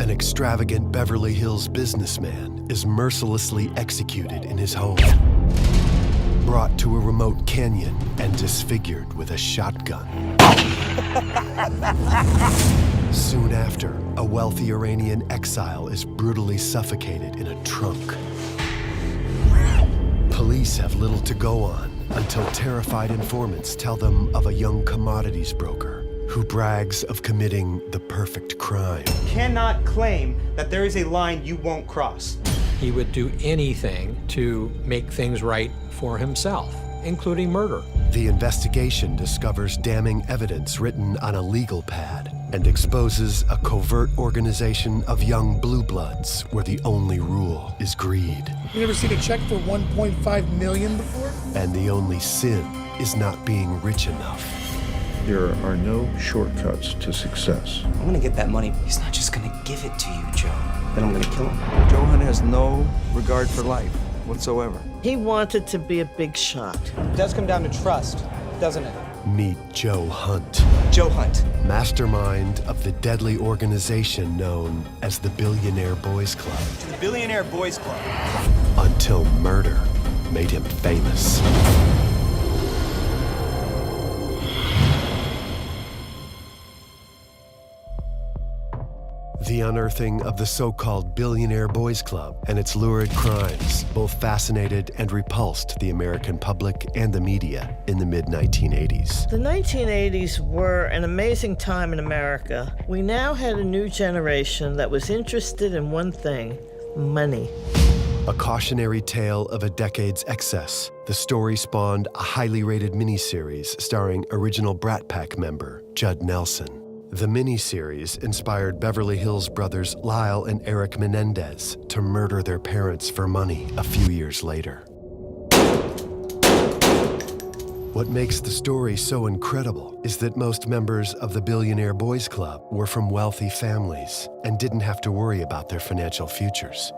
An extravagant Beverly Hills businessman is mercilessly executed in his home, brought to a remote canyon and disfigured with a shotgun. Soon after, a wealthy Iranian exile is brutally suffocated in a trunk. Police have little to go on until terrified informants tell them of a young commodities broker who brags of committing the perfect crime. Cannot claim that there is a line you won't cross. He would do anything to make things right for himself, including murder. The investigation discovers damning evidence written on a legal pad and exposes a covert organization of young blue bloods where the only rule is greed. You never seen a check for $1.5 million before? And the only sin is not being rich enough. There are no shortcuts to success. I'm gonna get that money. He's not just gonna give it to you, Joe. Then I'm gonna kill him. Joe Hunt has no regard for life whatsoever. He wanted to be a big shot. It does come down to trust, doesn't it? Meet Joe Hunt. Joe Hunt. Mastermind of the deadly organization known as the Billionaire Boys Club. The Billionaire Boys Club. Until murder made him famous. The unearthing of the so-called Billionaire Boys Club and its lurid crimes both fascinated and repulsed the American public and the media in the mid-1980s. The 1980s were an amazing time in America. We now had a new generation that was interested in one thing: money. A cautionary tale of a decade's excess, the story spawned a highly rated miniseries starring original Brat Pack member Judd Nelson. The miniseries inspired Beverly Hills brothers Lyle and Erik Menendez to murder their parents for money a few years later. What makes the story so incredible is that most members of the Billionaire Boys Club were from wealthy families and didn't have to worry about their financial futures.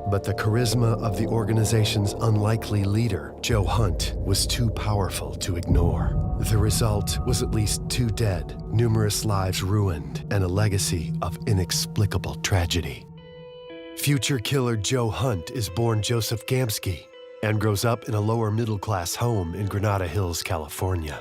But the charisma of the organization's unlikely leader, Joe Hunt, was too powerful to ignore. The result was at least 2 dead, numerous lives ruined, and a legacy of inexplicable tragedy. Future killer Joe Hunt is born Joseph Gamsky and grows up in a lower middle-class home in Granada Hills, California.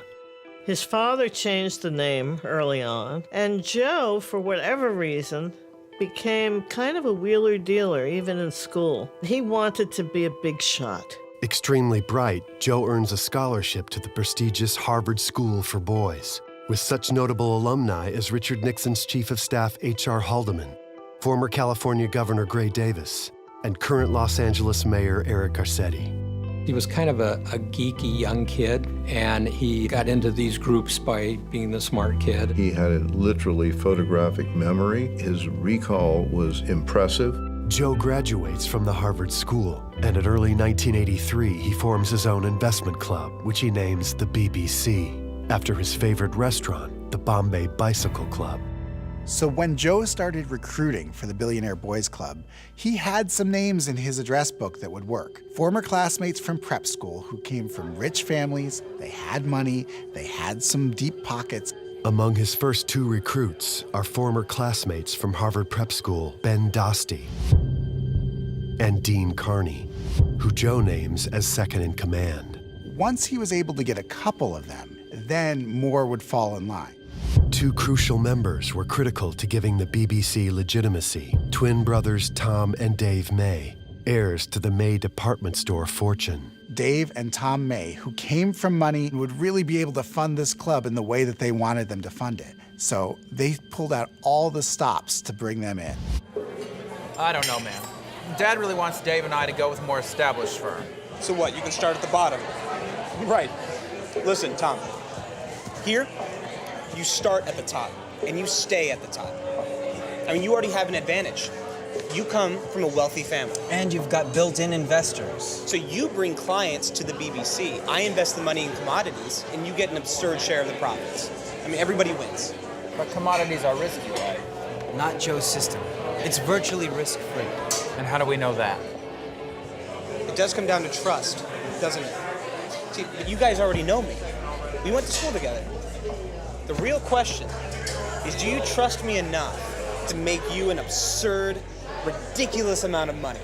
His father changed the name early on, and Joe, for whatever reason, became kind of a wheeler-dealer even in school. He wanted to be a big shot. Extremely bright, Joe earns a scholarship to the prestigious Harvard School for Boys, with such notable alumni as Richard Nixon's Chief of Staff H.R. Haldeman, former California Governor Gray Davis, and current Los Angeles Mayor Eric Garcetti. He was kind of a geeky young kid, and he got into these groups by being the smart kid. He had a literally photographic memory. His recall was impressive. Joe graduates from the Harvard School, and at early 1983, he forms his own investment club, which he names the BBC, after his favorite restaurant, the Bombay Bicycle Club. So when Joe started recruiting for the Billionaire Boys Club, he had some names in his address book that would work. Former classmates from prep school who came from rich families, they had money, they had some deep pockets. Among his first 2 recruits are former classmates from Harvard Prep School, Ben Dosty and Dean Carney, who Joe names as second in command. Once he was able to get a couple of them, then more would fall in line. 2 crucial members were critical to giving the BBC legitimacy: twin brothers Tom and Dave May, heirs to the May department store fortune. Dave and Tom May, who came from money, would really be able to fund this club in the way that they wanted them to fund it. So they pulled out all the stops to bring them in. I don't know, man. Dad really wants Dave and I to go with a more established firm. So what, you can start at the bottom? Right. Listen, Tom, here, you start at the top, and you stay at the top. I mean, you already have an advantage. You come from a wealthy family. And you've got built-in investors. So you bring clients to the BBC. I invest the money in commodities, and you get an absurd share of the profits. I mean, everybody wins. But commodities are risky, right? Not Joe's system. It's virtually risk-free. And how do we know that? It does come down to trust, doesn't it? See, but you guys already know me. We went to school together. The real question is, do you trust me enough to make you an absurd, ridiculous amount of money.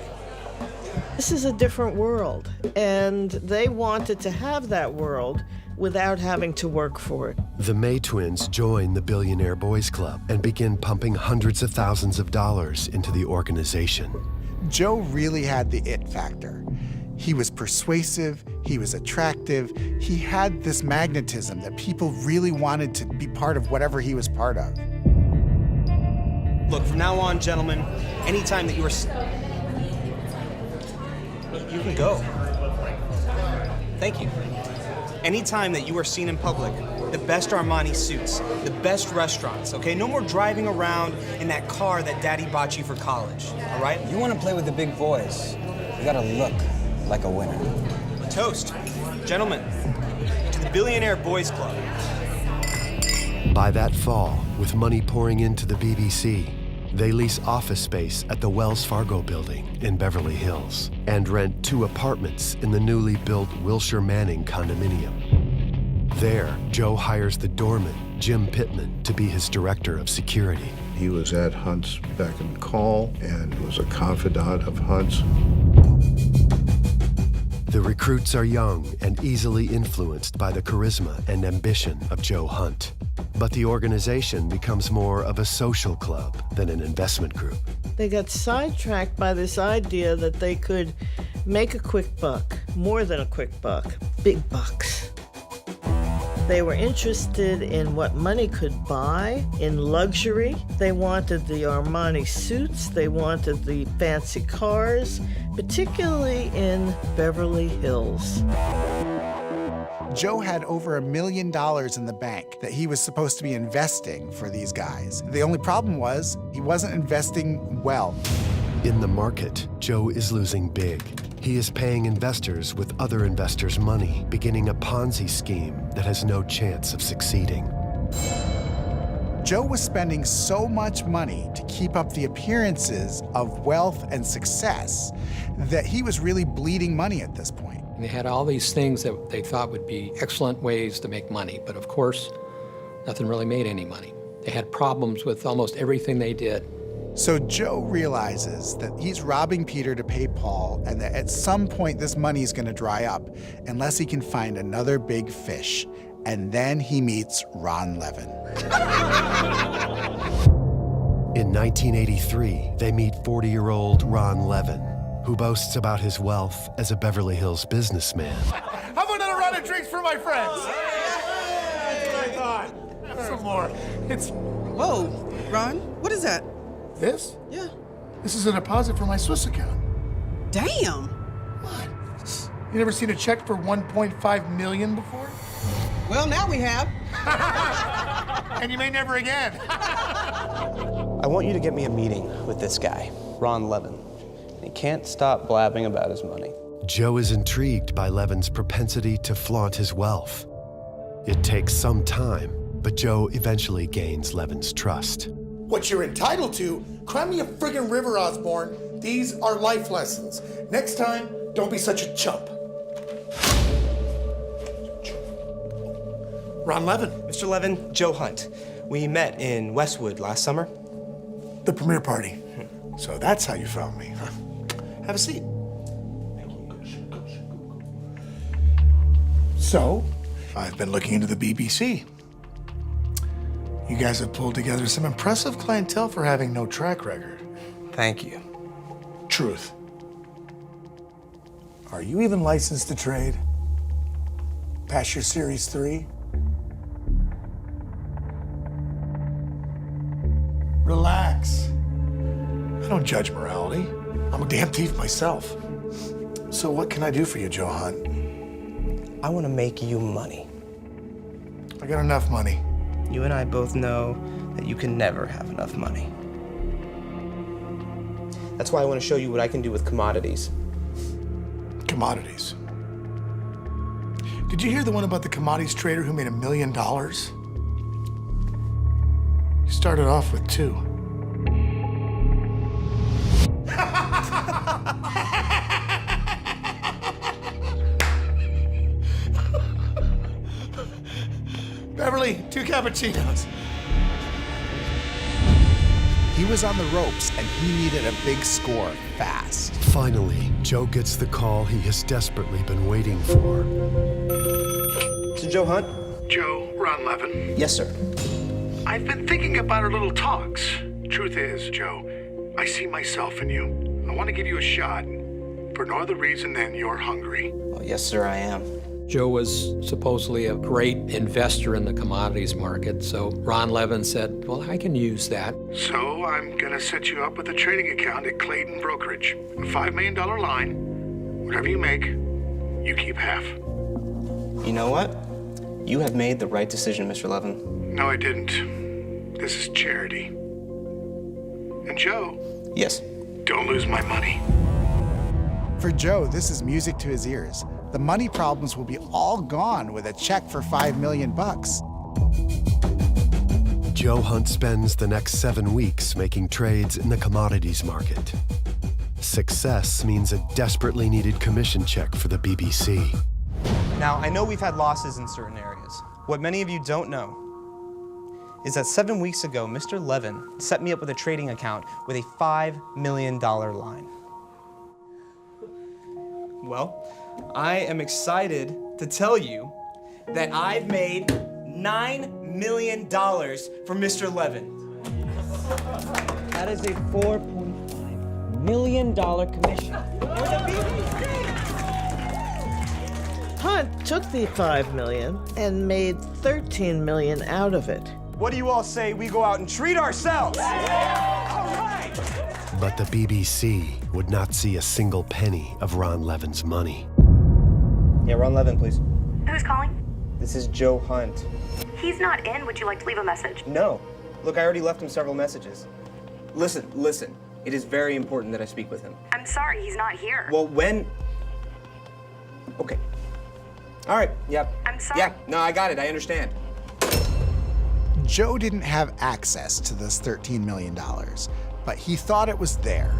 This is a different world, and they wanted to have that world without having to work for it. The May twins join the Billionaire Boys Club and begin pumping hundreds of thousands of dollars into the organization. Joe really had the it factor. He was persuasive, he was attractive, he had this magnetism that people really wanted to be part of whatever he was part of. Look, from now on, gentlemen, anytime that you are... You can go. Thank you. Anytime that you are seen in public, the best Armani suits, the best restaurants, okay? No more driving around in that car that Daddy bought you for college, all right? You want to play with the big boys, you gotta look like a winner. A toast. Gentlemen, to the Billionaire Boys Club. By that fall, with money pouring into the BBC, they lease office space at the Wells Fargo building in Beverly Hills and rent 2 apartments in the newly built Wilshire Manning condominium. There, Joe hires the doorman, Jim Pittman, to be his director of security. He was at Hunt's beck and call and was a confidant of Hunt's. The recruits are young and easily influenced by the charisma and ambition of Joe Hunt. But the organization becomes more of a social club than an investment group. They got sidetracked by this idea that they could make a quick buck, more than a quick buck, big bucks. They were interested in what money could buy, in luxury. They wanted the Armani suits, they wanted the fancy cars, particularly in Beverly Hills. Joe had over $1 million in the bank that he was supposed to be investing for these guys. The only problem was he wasn't investing well. In the market, Joe is losing big. He is paying investors with other investors' money, beginning a Ponzi scheme that has no chance of succeeding. Joe was spending so much money to keep up the appearances of wealth and success that he was really bleeding money at this point. And they had all these things that they thought would be excellent ways to make money, but of course, nothing really made any money. They had problems with almost everything they did. So Joe realizes that he's robbing Peter to pay Paul, and that at some point this money is going to dry up unless he can find another big fish. And then he meets Ron Levin. In 1983, they meet 40-year-old Ron Levin, who boasts about his wealth as a Beverly Hills businessman. How about another round of drinks for my friends? That's what I thought. Have some more. It's... Whoa, Ron, what is that? This? Yeah. This is a deposit for my Swiss account. Damn. What? You never seen a check for 1.5 million before? Well, now we have. And you may never again. I want you to get me a meeting with this guy, Ron Levin. He can't stop blabbing about his money. Joe is intrigued by Levin's propensity to flaunt his wealth. It takes some time, but Joe eventually gains Levin's trust. What you're entitled to, cry me a friggin' river, Osborne. These are life lessons. Next time, don't be such a chump. Ron Levin. Mr. Levin, Joe Hunt. We met in Westwood last summer. The premiere party. So that's how you found me, huh? Have a seat. So, I've been looking into the BBC. You guys have pulled together some impressive clientele for having no track record. Thank you. Truth. Are you even licensed to trade? Pass your Series 3? Relax. I don't judge morality. I'm a damn thief myself. So what can I do for you, Joe Hunt? I want to make you money. I got enough money. You and I both know that you can never have enough money. That's why I want to show you what I can do with commodities. Commodities. Did you hear the one about the commodities trader who made $1 million? He started off with 2. Beverly, 2 cappuccinos. He was on the ropes and he needed a big score fast. Finally, Joe gets the call he has desperately been waiting for. So Joe Hunt? Joe, Ron Levin. Yes, sir. I've been thinking about our little talks. Truth is, Joe, I see myself in you. I want to give you a shot for no other reason than you're hungry. Oh, yes, sir, I am. Joe was supposedly a great investor in the commodities market, so Ron Levin said, well, I can use that. So I'm going to set you up with a trading account at Clayton Brokerage. A $5 million line. Whatever you make, you keep half. You know what? You have made the right decision, Mr. Levin. No, I didn't. This is charity. And Joe, Yes. don't lose my money. For Joe, this is music to his ears. The money problems will be all gone with a check for $5 million. Joe Hunt spends the next 7 weeks making trades in the commodities market. Success means a desperately needed commission check for the BBC. Now, I know we've had losses in certain areas. What many of you don't know is that 7 weeks ago, Mr. Levin set me up with a trading account with a $5 million line. Well, I am excited to tell you that I've made $9 million from Mr. Levin. That is a $4.5 million commission. Hunt took the $5 million and made $13 million out of it. What do you all say we go out and treat ourselves? All right! But the BBC would not see a single penny of Ron Levin's money. Yeah, Ron Levin, please. Who's calling? This is Joe Hunt. He's not in. Would you like to leave a message? No. Look, I already left him several messages. Listen. It is very important that I speak with him. I'm sorry, he's not here. Well, when... Okay. All right, yep. I'm sorry. Yeah, no, I got it. I understand. Joe didn't have access to this $13 million, but he thought it was there.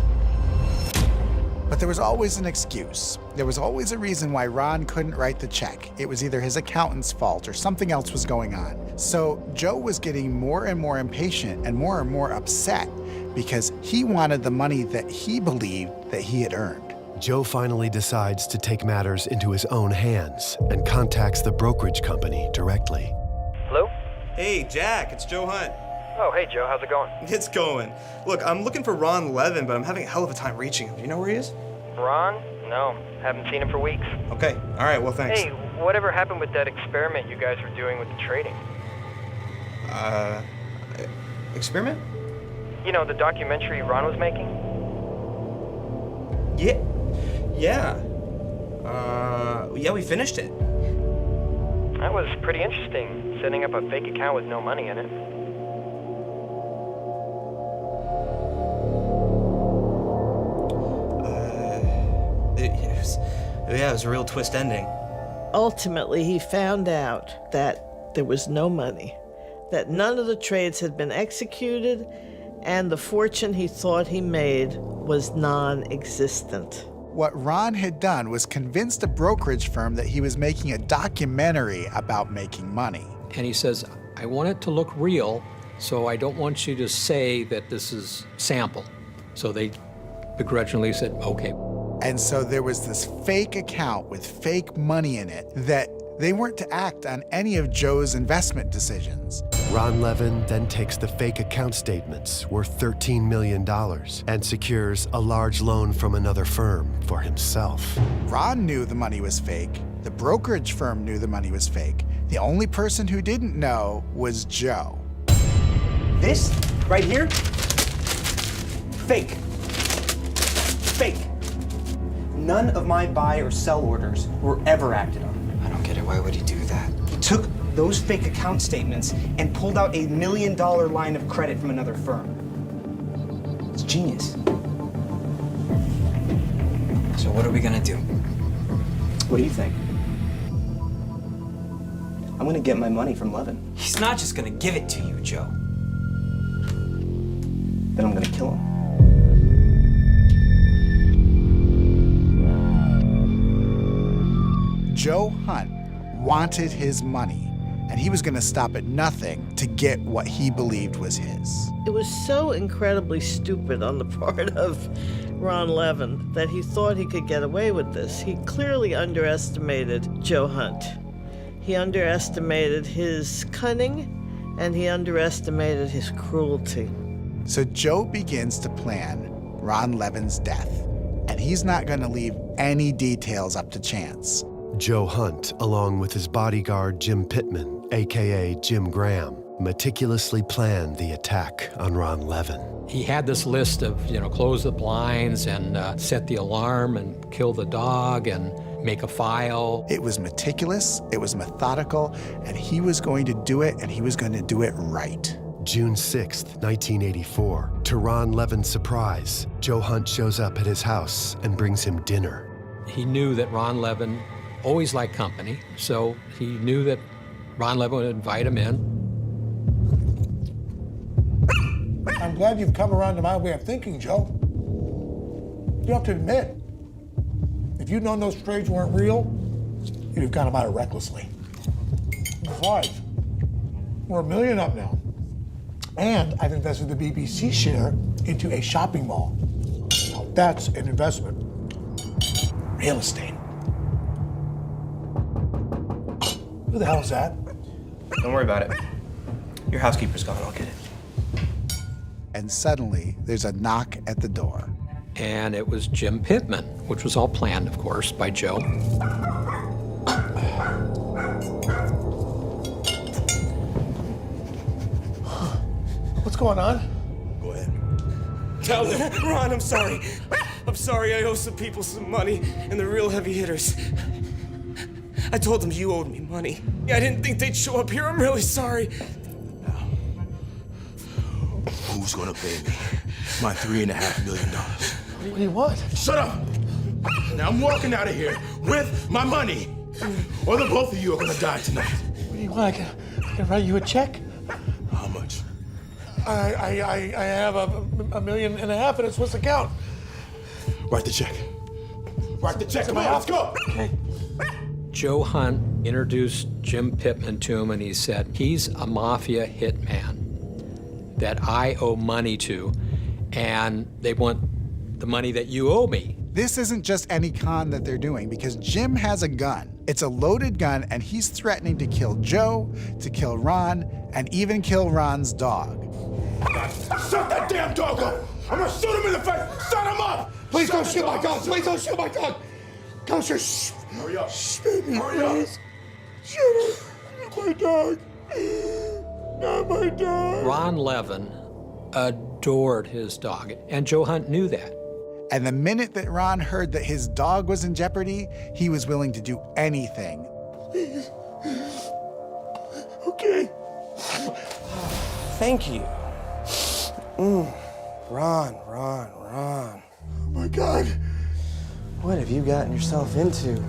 But there was always an excuse. There was always a reason why Ron couldn't write the check. It was either his accountant's fault or something else was going on. So Joe was getting more and more impatient and more upset because he wanted the money that he believed that he had earned. Joe finally decides to take matters into his own hands and contacts the brokerage company directly. Hello? Hey, Jack, it's Joe Hunt. Oh, hey, Joe, how's it going? It's going. Look, I'm looking for Ron Levin, but I'm having a hell of a time reaching him. Do you know where he is? Ron? No, haven't seen him for weeks. Okay, all right, well, thanks. Hey, whatever happened with that experiment you guys were doing with the trading? Experiment? You know, the documentary Ron was making? Yeah, we finished it. That was pretty interesting, setting up a fake account with no money in it. It was a real twist ending. Ultimately, he found out that there was no money, that none of the trades had been executed, and the fortune he thought he made was non-existent. What Ron had done was convinced a brokerage firm that he was making a documentary about making money. And he says, I want it to look real, so I don't want you to say that this is sample. So they begrudgingly said, okay. And so there was this fake account with fake money in it that they weren't to act on any of Joe's investment decisions. Ron Levin then takes the fake account statements worth $13 million and secures a large loan from another firm for himself. Ron knew the money was fake. The brokerage firm knew the money was fake. The only person who didn't know was Joe. This right here, fake. Fake. None of my buy or sell orders were ever acted on. I don't get it. Why would he do that? He took those fake account statements and pulled out a $1 million line of credit from another firm. It's genius. So what are we gonna do? What do you think? I'm gonna get my money from Levin. He's not just gonna give it to you, Joe. Then I'm gonna kill him. Joe Hunt wanted his money, and he was going to stop at nothing to get what he believed was his. It was so incredibly stupid on the part of Ron Levin that he thought he could get away with this. He clearly underestimated Joe Hunt. He underestimated his cunning, and he underestimated his cruelty. So Joe begins to plan Ron Levin's death, and he's not going to leave any details up to chance. Joe Hunt, along with his bodyguard Jim Pittman, aka Jim Graham, meticulously planned the attack on Ron Levin. He had this list of, close the blinds and set the alarm and kill the dog and make a file. It was meticulous, it was methodical, and he was going to do it, and he was going to do it right. June 6th, 1984, to Ron Levin's surprise, Joe Hunt shows up at his house and brings him dinner. He knew that Ron Levin always liked company, so he knew that Ron Levin would invite him in. I'm glad you've come around to my way of thinking, Joe. You have to admit, if you'd known those trades weren't real, you'd have gone about it recklessly. Besides, we're $1 million up now. And I've invested the BBC share into a shopping mall. Now that's an investment. Real estate. Who the hell is that? Don't worry about it. Your housekeeper's gone, I'll get it. And suddenly, there's a knock at the door. And it was Jim Pittman, which was all planned, of course, by Joe. What's going on? Go ahead. Tell them. Ron, I'm sorry. I'm sorry, I owe some people some money, and they're real heavy hitters. I told them you owed me money. I didn't think they'd show up here. I'm really sorry. Now, who's gonna pay me my $3.5 million? What do you want? Shut up! Now I'm walking out of here with my money, or the both of you are gonna die tonight. What do you want? I can write you a check? How much? I have $1.5 million in a Swiss account. Write the check. Write the check. Come on, let's go. Okay. Joe Hunt introduced Jim Pittman to him, and he said, he's a mafia hitman that I owe money to, and they want the money that you owe me. This isn't just any con that they're doing, because Jim has a gun. It's a loaded gun, and he's threatening to kill Joe, to kill Ron, and even kill Ron's dog. Shut that damn dog up! I'm gonna shoot him in the face! Shut him up! Please don't shoot my dog! Please don't shoot my dog! Don't shoot! Hurry up! Shoot me, Hurry up! please! Shoot my dog! Not my dog! Ron Levin adored his dog, and Joe Hunt knew that. And the minute that Ron heard that his dog was in jeopardy, he was willing to do anything. Please. Okay. Thank you. Ron. Oh my God. What have you gotten yourself into?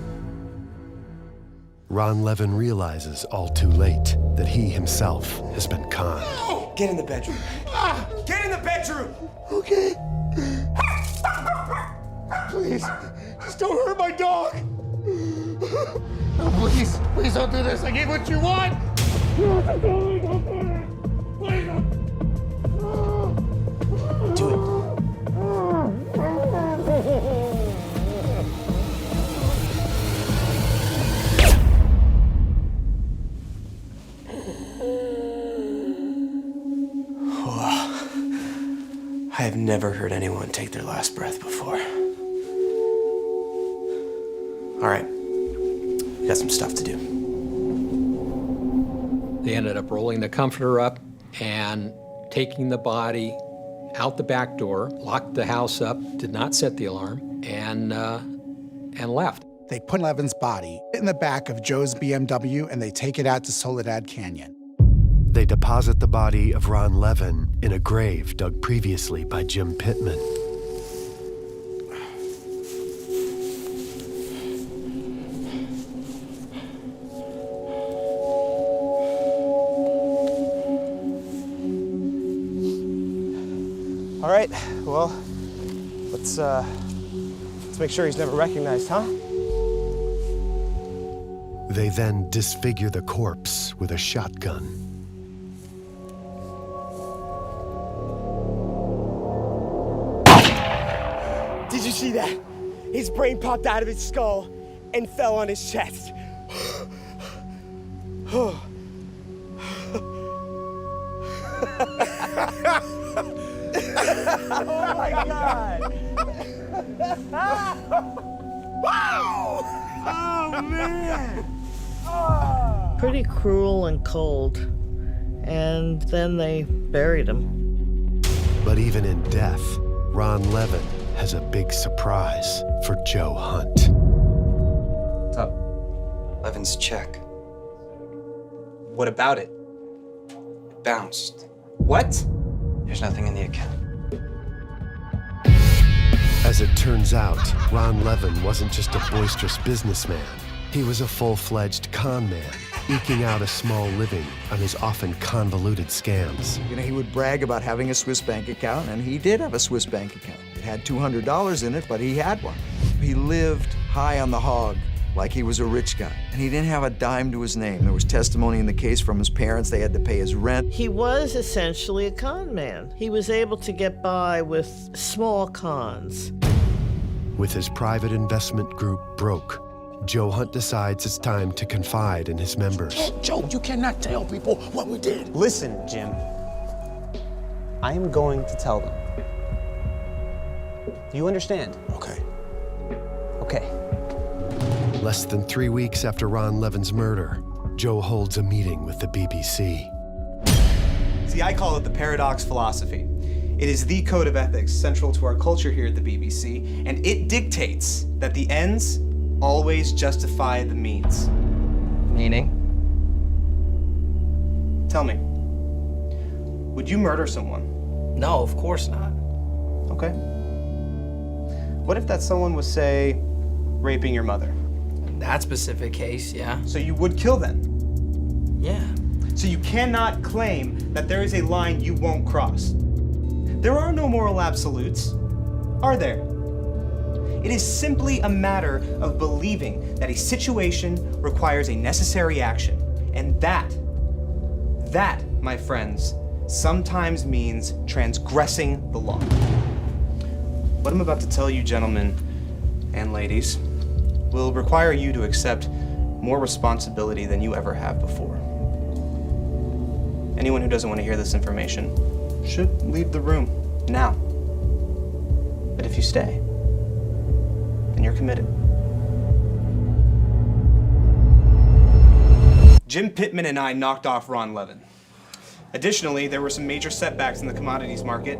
Ron Levin realizes all too late that he himself has been conned. Oh, get in the bedroom. Get in the bedroom! Okay. Please, just don't hurt my dog. No, please don't do this. I gave what you want. Do it. I have never heard anyone take their last breath before. All right, we got some stuff to do. They ended up rolling the comforter up and taking the body out the back door, locked the house up, did not set the alarm, and left. They put Levin's body in the back of Joe's BMW, and they take it out to Soledad Canyon. They deposit the body of Ron Levin in a grave dug previously by Jim Pittman. All right, well, let's make sure he's never recognized, huh? They then disfigure the corpse with a shotgun. Did you see that? His brain popped out of his skull and fell on his chest. Oh my God! Oh man! Pretty cruel and cold. And then they buried him. But even in death, Ron Levin has a big surprise for Joe Hunt. What's up? Levin's check. What about it? It bounced. What? There's nothing in the account. As it turns out, Ron Levin wasn't just a boisterous businessman. He was a full-fledged con man, eking out a small living on his often convoluted scams. You know, he would brag about having a Swiss bank account, and he did have a Swiss bank account. It had $200 in it, but he had one. He lived high on the hog, like he was a rich guy. And he didn't have a dime to his name. There was testimony in the case from his parents. They had to pay his rent. He was essentially a con man. He was able to get by with small cons. With his private investment group broke, Joe Hunt decides it's time to confide in his members. Joe, you cannot tell people what we did. Listen, Jim. I am going to tell them. You understand? Okay. Okay. Less than 3 weeks after Ron Levin's murder, Joe holds a meeting with the BBC. See, I call it the paradox philosophy. It is the code of ethics central to our culture here at the BBC, and it dictates that the ends always justify the means. Meaning? Tell me, would you murder someone? No, of course not. Okay. What if that someone was, say, raping your mother? In that specific case, yeah. So you would kill them? Yeah. So you cannot claim that there is a line you won't cross. There are no moral absolutes, are there? It is simply a matter of believing that a situation requires a necessary action. And that, my friends, sometimes means transgressing the law. What I'm about to tell you, gentlemen and ladies, will require you to accept more responsibility than you ever have before. Anyone who doesn't want to hear this information should leave the room now. But if you stay, then you're committed. Jim Pittman and I knocked off Ron Levin. Additionally, there were some major setbacks in the commodities market,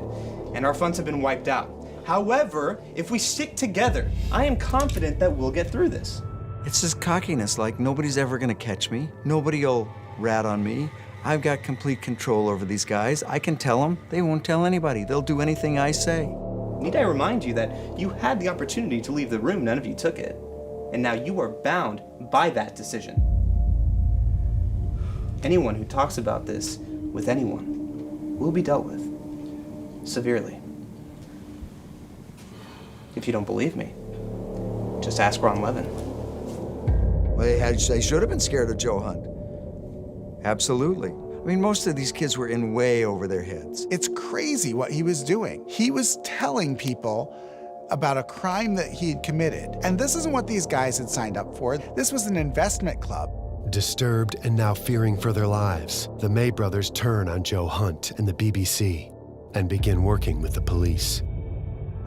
and our funds have been wiped out. However, if we stick together, I am confident that we'll get through this. It's just cockiness, like nobody's ever gonna catch me. Nobody'll rat on me. I've got complete control over these guys. I can tell them. They won't tell anybody. They'll do anything I say. Need I remind you that you had the opportunity to leave the room, none of you took it. And now you are bound by that decision. Anyone who talks about this with anyone will be dealt with severely. If you don't believe me, just ask Ron Levin. Well, they should have been scared of Joe Hunt. Absolutely. I mean, most of these kids were in way over their heads. It's crazy what he was doing. He was telling people about a crime that he had committed. And this isn't what these guys had signed up for. This was an investment club. Disturbed and now fearing for their lives, the May brothers turn on Joe Hunt and the BBC and begin working with the police.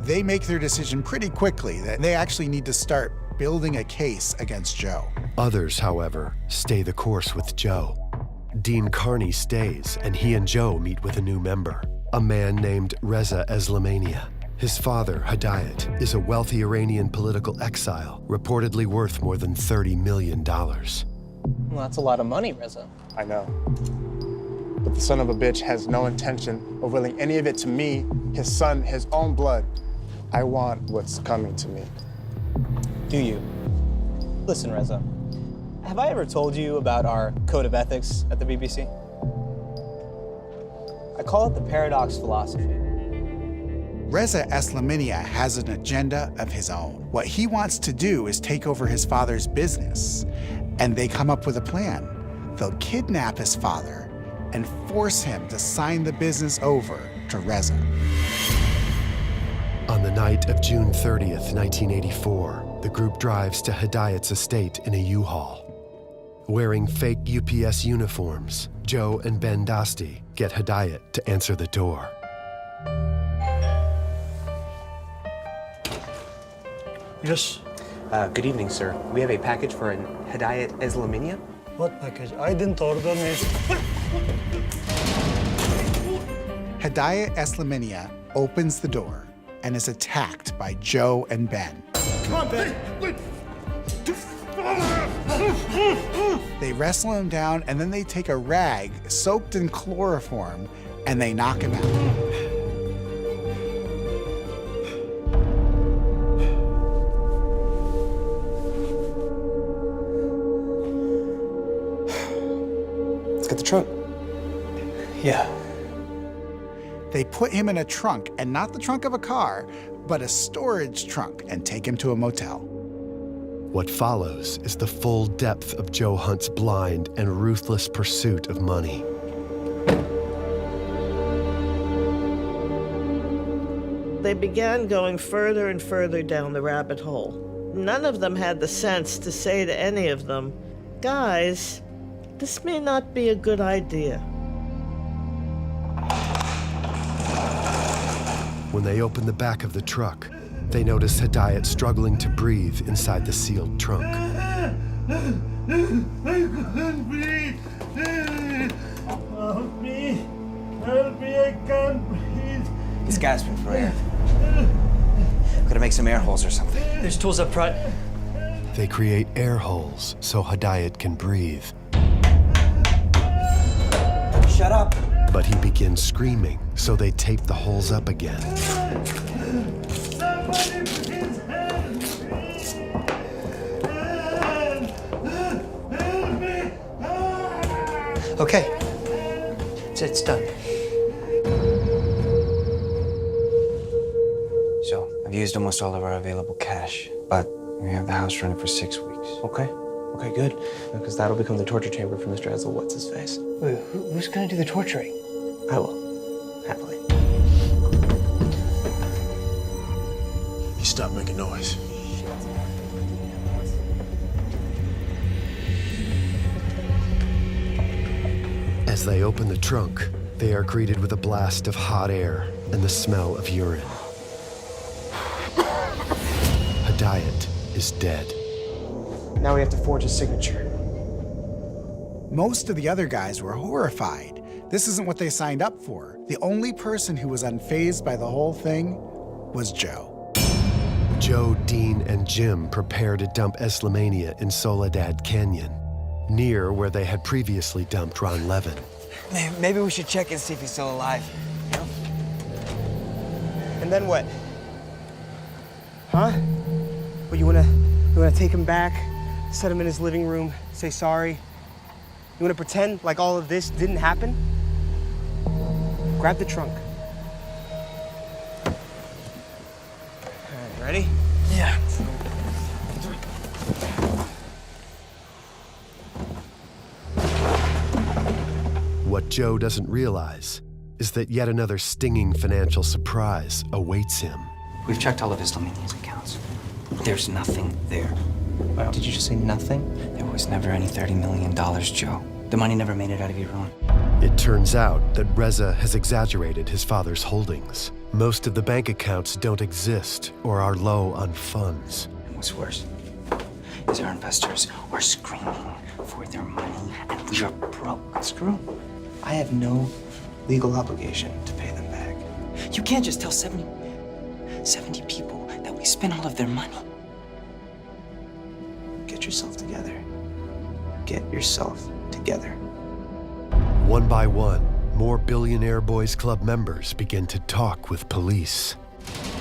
They make their decision pretty quickly that they actually need to start building a case against Joe. Others, however, stay the course with Joe. Dean Carney stays, and he and Joe meet with a new member, a man named Reza Eslamania. His father, Hidayat, is a wealthy Iranian political exile, reportedly worth more than $30 million. Well, that's a lot of money, Reza. I know. But the son of a bitch has no intention of willing any of it to me, his son, his own blood. I want what's coming to me. Do you? Listen, Reza, have I ever told you about our code of ethics at the BBC? I call it the paradox philosophy. Reza Eslamania has an agenda of his own. What he wants to do is take over his father's business. And they come up with a plan. They'll kidnap his father and force him to sign the business over to Reza. On the night of June 30th, 1984, the group drives to Hidayat's estate in a U-Haul. Wearing fake UPS uniforms, Joe and Ben Dosti get Hidayat to answer the door. Yes. Good evening, sir. We have a package for an Hidayat Eslamania. What package? I didn't order it. Hidayat Eslamania opens the door and is attacked by Joe and Ben. Come on, Ben. They wrestle him down, and then they take a rag soaked in chloroform and they knock him out. Let's get the trunk. Yeah. They put him in a trunk, and not the trunk of a car, but a storage trunk, and take him to a motel. What follows is the full depth of Joe Hunt's blind and ruthless pursuit of money. They began going further and further down the rabbit hole. None of them had the sense to say to any of them, "Guys, this may not be a good idea." When they open the back of the truck, they notice Hidayat struggling to breathe inside the sealed trunk. I can't breathe. Help me. Help me, I can't breathe. He's gasping for air. Gotta make some air holes or something. There's tools up front. They create air holes so Hidayat can breathe. Shut up. But he begins screaming, so they tape the holes up again. Somebody please help me. Help me. Okay. It's done. So, I've used almost all of our available cash, but we have the house running for 6 weeks. Okay. Okay, good. Because that'll become the torture chamber for Mr. Ezel. What's his face? Wait, who's gonna do the torturing? I will. Happily. You stop making noise. As they open the trunk, they are greeted with a blast of hot air and the smell of urine. Hidayat is dead. Now we have to forge a signature. Most of the other guys were horrified. This isn't what they signed up for. The only person who was unfazed by the whole thing was Joe. Joe, Dean, and Jim prepare to dump Eslamania in Soledad Canyon, near where they had previously dumped Ron Levin. Maybe we should check and see if he's still alive. And then what? Huh? What, you wanna take him back, set him in his living room, say sorry? You wanna pretend like all of this didn't happen? Grab the trunk. All right, ready? Yeah. What Joe doesn't realize is that yet another stinging financial surprise awaits him. We've checked all of Islaminia's accounts. There's nothing there. Did you just say nothing? There was never any $30 million, Joe. The money never made it out of Iran. It turns out that Reza has exaggerated his father's holdings. Most of the bank accounts don't exist or are low on funds. And what's worse is our investors are screaming for their money, and we are broke. Screw 'em. I have no legal obligation to pay them back. You can't just tell 70 people that we spent all of their money. Get yourself together. Get yourself together. One by one, more Billionaire Boys Club members begin to talk with police.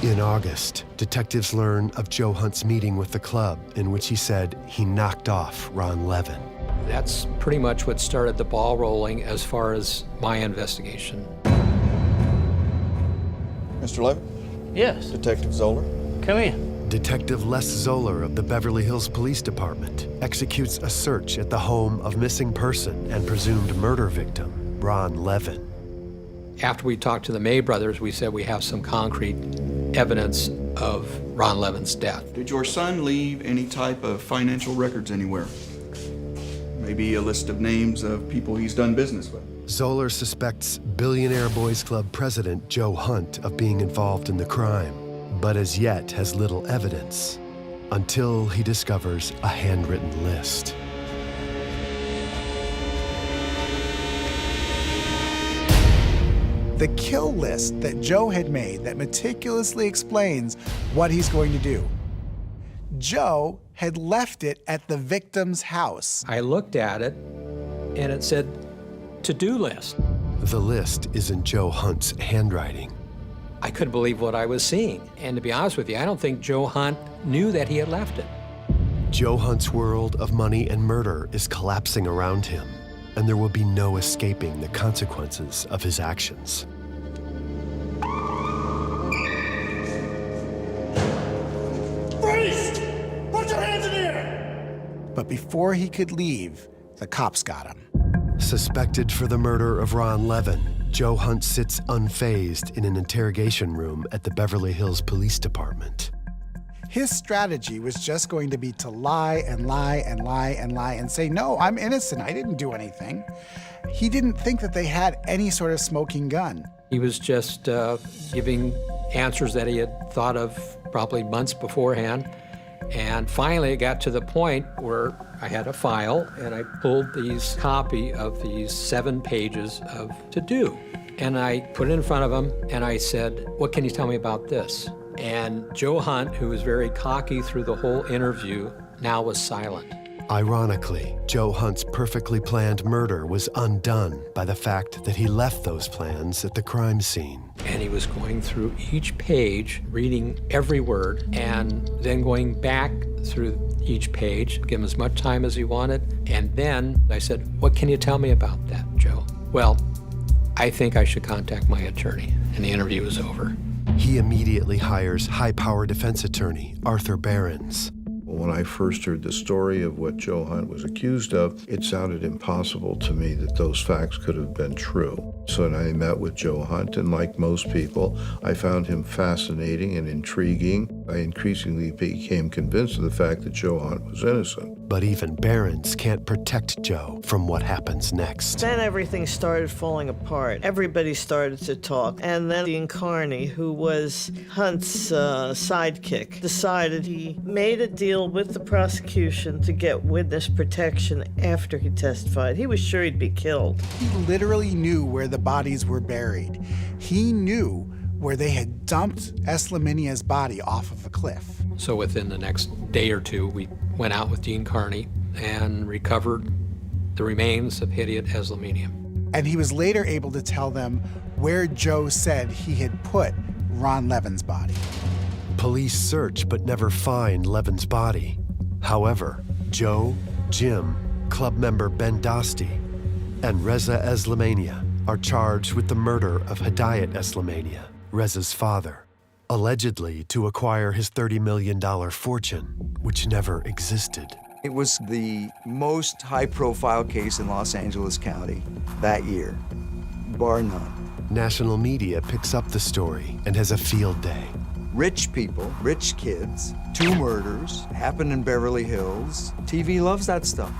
In August, detectives learn of Joe Hunt's meeting with the club in which he said he knocked off Ron Levin. That's pretty much what started the ball rolling as far as my investigation. Mr. Levin? Yes. Detective Zoller? Come in. Detective Les Zoller of the Beverly Hills Police Department executes a search at the home of missing person and presumed murder victim, Ron Levin. After we talked to the May brothers, we said we have some concrete evidence of Ron Levin's death. Did your son leave any type of financial records anywhere? Maybe a list of names of people he's done business with? Zoller suspects Billionaire Boys Club president Joe Hunt of being involved in the crime, but as yet has little evidence until he discovers a handwritten list. The kill list that Joe had made that meticulously explains what he's going to do. Joe had left it at the victim's house. I looked at it and it said, to-do list. The list is in Joe Hunt's handwriting. I couldn't believe what I was seeing. And to be honest with you, I don't think Joe Hunt knew that he had left it. Joe Hunt's world of money and murder is collapsing around him, and there will be no escaping the consequences of his actions. Freeze! Put your hands in the air! But before he could leave, the cops got him. Suspected for the murder of Ron Levin, Joe Hunt sits unfazed in an interrogation room at the Beverly Hills Police Department. His strategy was just going to be to lie and lie and lie and lie and say, no, I'm innocent, I didn't do anything. He didn't think that they had any sort of smoking gun. He was just giving answers that he had thought of probably months beforehand. And finally, it got to the point where I had a file and I pulled these copy of these 7 pages of to-do. And I put it in front of him and I said, what can you tell me about this? And Joe Hunt, who was very cocky through the whole interview, now was silent. Ironically, Joe Hunt's perfectly planned murder was undone by the fact that he left those plans at the crime scene. And he was going through each page, reading every word, and then going back through each page, give him as much time as he wanted. And then I said, what can you tell me about that, Joe? Well, I think I should contact my attorney. And the interview was over. He immediately hires high-power defense attorney Arthur Behrens. When I first heard the story of what Joe Hunt was accused of, it sounded impossible to me that those facts could have been true. So I met with Joe Hunt, and like most people, I found him fascinating and intriguing. I increasingly became convinced of the fact that Joe Hunt was innocent. But even Behrens can't protect Joe from what happens next. Then everything started falling apart. Everybody started to talk. And then Dean Carney, who was Hunt's sidekick, decided he made a deal with the prosecution to get witness protection after he testified. He was sure he'd be killed. He literally knew where the bodies were buried. He knew where they had dumped Eslaminia's body off of a cliff. So within the next day or two, we went out with Dean Carney and recovered the remains of Hidyat Eslaminia. And he was later able to tell them where Joe said he had put Ron Levin's body. Police search but never find Levin's body. However, Joe, Jim, club member Ben Dosti, and Reza Eslamania are charged with the murder of Hidyat Eslamania, Reza's father, allegedly to acquire his $30 million fortune, which never existed. It was the most high-profile case in Los Angeles County that year, bar none. National media picks up the story and has a field day. Rich people, rich kids, 2 murders, happened in Beverly Hills. TV loves that stuff.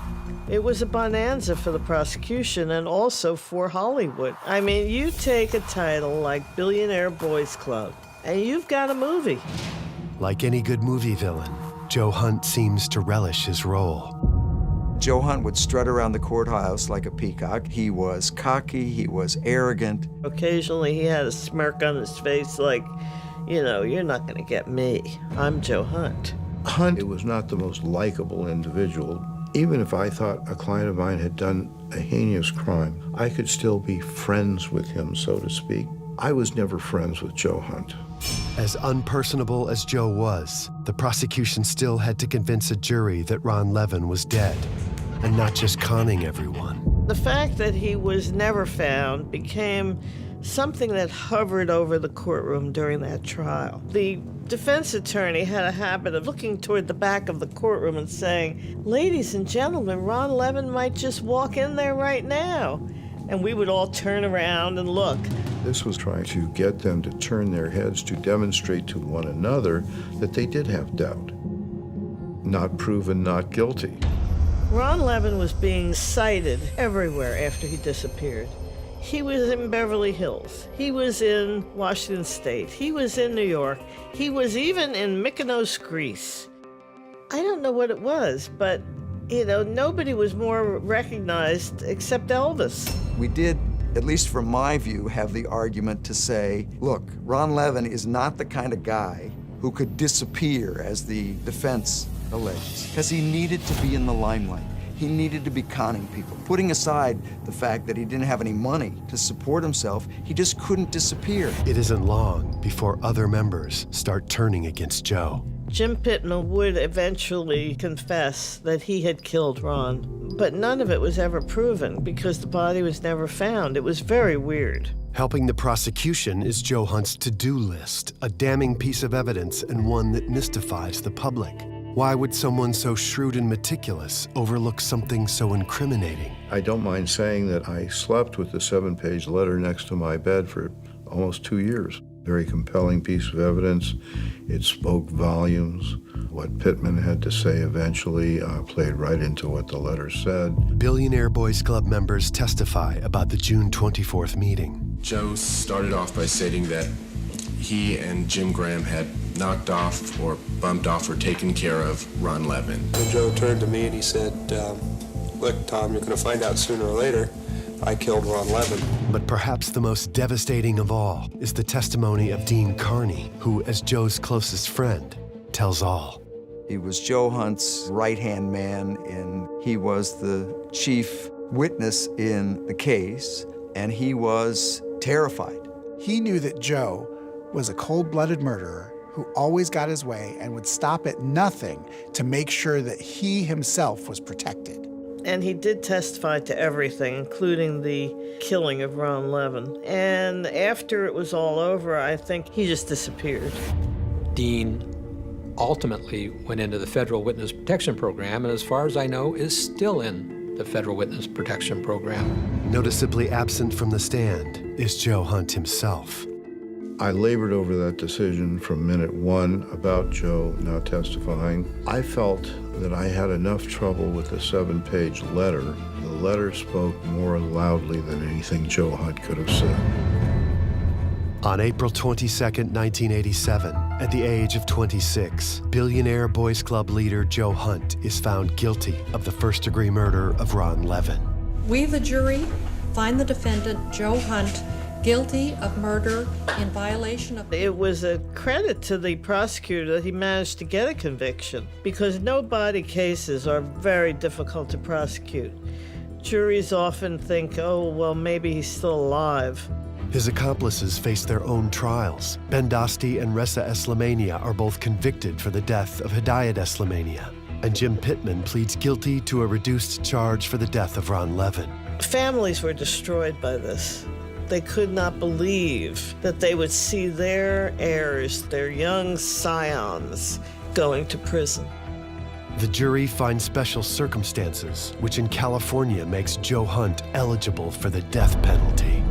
It was a bonanza for the prosecution and also for Hollywood. I mean, you take a title like Billionaire Boys Club, and you've got a movie. Like any good movie villain, Joe Hunt seems to relish his role. Joe Hunt would strut around the courthouse like a peacock. He was cocky, he was arrogant. Occasionally he had a smirk on his face like, you know, you're not gonna get me. I'm Joe Hunt. Hunt was not the most likable individual. Even if I thought a client of mine had done a heinous crime, I could still be friends with him, so to speak. I was never friends with Joe Hunt. As unpersonable as Joe was, the prosecution still had to convince a jury that Ron Levin was dead, and not just conning everyone. The fact that he was never found became something that hovered over the courtroom during that trial. The defense attorney had a habit of looking toward the back of the courtroom and saying, "Ladies and gentlemen, Ron Levin might just walk in there right now." And we would all turn around and look. This was trying to get them to turn their heads to demonstrate to one another that they did have doubt. Not proven, not guilty. Ron Levin was being cited everywhere after he disappeared. He was in Beverly Hills. He was in Washington State. He was in New York. He was even in Mykonos, Greece. I don't know what it was, but, nobody was more recognized except Elvis. We did, at least from my view, have the argument to say, look, Ron Levin is not the kind of guy who could disappear, as the defense alleges, because he needed to be in the limelight. He needed to be conning people. Putting aside the fact that he didn't have any money to support himself, he just couldn't disappear. It isn't long before other members start turning against Joe. Jim Pittman would eventually confess that he had killed Ron, but none of it was ever proven because the body was never found. It was very weird. Helping the prosecution is Joe Hunt's to-do list, a damning piece of evidence and one that mystifies the public. Why would someone so shrewd and meticulous overlook something so incriminating? I don't mind saying that I slept with the 7-page letter next to my bed for almost 2 years. Very compelling piece of evidence. It spoke volumes. What Pittman had to say eventually played right into what the letter said. Billionaire Boys Club members testify about the June 24th meeting. Joe started off by stating that he and Jim Graham had knocked off or bumped off or taken care of Ron Levin. So Joe turned to me and he said, look, Tom, you're going to find out sooner or later I killed Ron Levin. But perhaps the most devastating of all is the testimony of Dean Carney, who, as Joe's closest friend, tells all. He was Joe Hunt's right-hand man, and he was the chief witness in the case, and he was terrified. He knew that Joe was a cold-blooded murderer who always got his way and would stop at nothing to make sure that he himself was protected. And he did testify to everything, including the killing of Ron Levin. And after it was all over, I think he just disappeared. Dean ultimately went into the Federal Witness Protection Program, and as far as I know, is still in the Federal Witness Protection Program. Noticeably absent from the stand is Joe Hunt himself. I labored over that decision from minute one about Joe not testifying. I felt that I had enough trouble with the 7-page letter. The letter spoke more loudly than anything Joe Hunt could have said. On April 22nd, 1987, at the age of 26, Billionaire Boys Club leader Joe Hunt is found guilty of the first-degree murder of Ron Levin. We, the jury, find the defendant, Joe Hunt, guilty of murder in violation of... It was a credit to the prosecutor that he managed to get a conviction, because no-body cases are very difficult to prosecute. Juries often think, oh, well, maybe he's still alive. His accomplices face their own trials. Ben Dosti and Ressa Eslamania are both convicted for the death of Hidayat Eslamania, and Jim Pittman pleads guilty to a reduced charge for the death of Ron Levin. Families were destroyed by this. They could not believe that they would see their heirs, their young scions, going to prison. The jury finds special circumstances, which in California makes Joe Hunt eligible for the death penalty.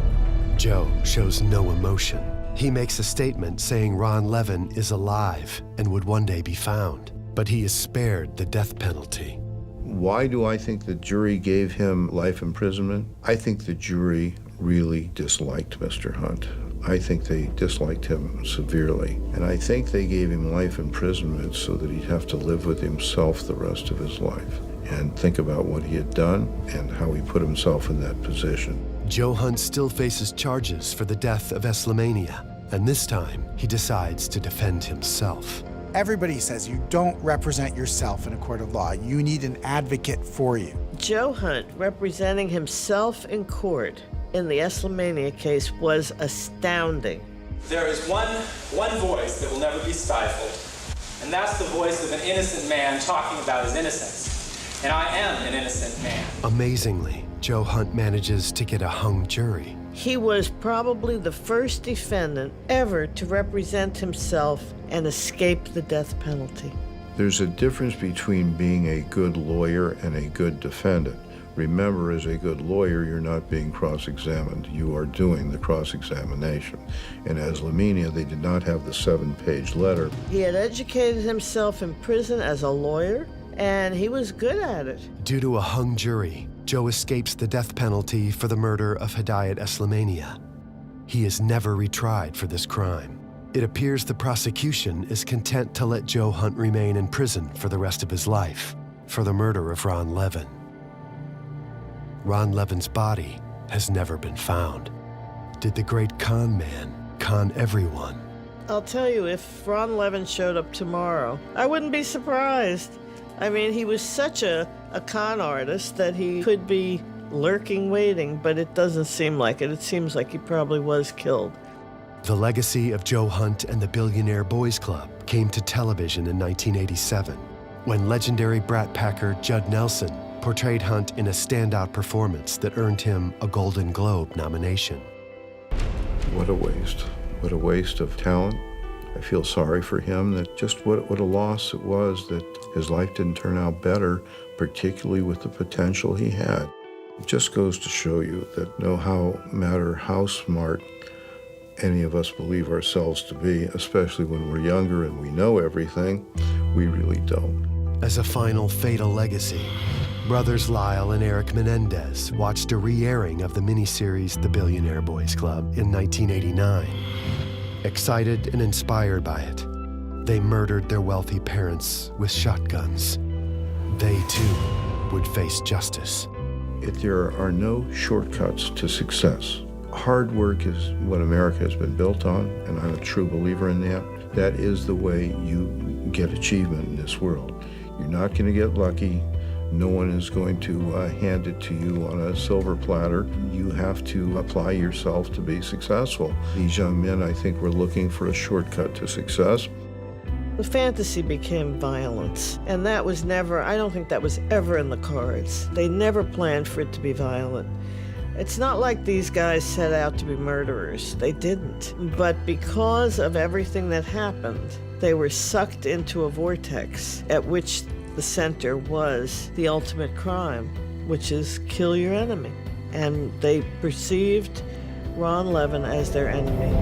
Joe shows no emotion. He makes a statement saying Ron Levin is alive and would one day be found, but he is spared the death penalty. Why do I think the jury gave him life imprisonment? I think the jury really disliked Mr. Hunt. I think they disliked him severely. And I think they gave him life imprisonment so that he'd have to live with himself the rest of his life and think about what he had done and how he put himself in that position. Joe Hunt still faces charges for the death of Eslamania, and this time he decides to defend himself. Everybody says you don't represent yourself in a court of law. You need an advocate for you. Joe Hunt representing himself in court in the Eslamania case was astounding. There is one voice that will never be stifled, and that's the voice of an innocent man talking about his innocence. And I am an innocent man. Amazingly, Joe Hunt manages to get a hung jury. He was probably the first defendant ever to represent himself and escape the death penalty. There's a difference between being a good lawyer and a good defendant. Remember, as a good lawyer, you're not being cross-examined. You are doing the cross-examination. And as Lamenia, they did not have the 7-page letter. He had educated himself in prison as a lawyer, and he was good at it. Due to a hung jury, Joe escapes the death penalty for the murder of Hidayat Eslamania. He is never retried for this crime. It appears the prosecution is content to let Joe Hunt remain in prison for the rest of his life for the murder of Ron Levin. Ron Levin's body has never been found. Did the great con man con everyone? I'll tell you, if Ron Levin showed up tomorrow, I wouldn't be surprised. I mean, he was such a con artist that he could be lurking, waiting, but it doesn't seem like it. It seems like he probably was killed. The legacy of Joe Hunt and the Billionaire Boys Club came to television in 1987, when legendary brat packer Judd Nelson portrayed Hunt in a standout performance that earned him a Golden Globe nomination. What a waste. What a waste of talent. I feel sorry for him, that just what a loss it was that his life didn't turn out better, particularly with the potential he had. It just goes to show you that no matter how smart any of us believe ourselves to be, especially when we're younger and we know everything, we really don't. As a final fatal legacy, brothers Lyle and Erik Menendez watched a re-airing of the miniseries The Billionaire Boys Club in 1989. Excited and inspired by it, they murdered their wealthy parents with shotguns. They, too, would face justice. There are no shortcuts to success. Hard work is what America has been built on, and I'm a true believer in that. That is the way you get achievement in this world. You're not going to get lucky. No one is going to hand it to you on a silver platter. You have to apply yourself to be successful. These young men, I think, were looking for a shortcut to success. The fantasy became violence, and that was never, I don't think that was ever in the cards. They never planned for it to be violent. It's not like these guys set out to be murderers. They didn't. But because of everything that happened, they were sucked into a vortex at which the center was the ultimate crime, which is kill your enemy. And they perceived Ron Levin as their enemy.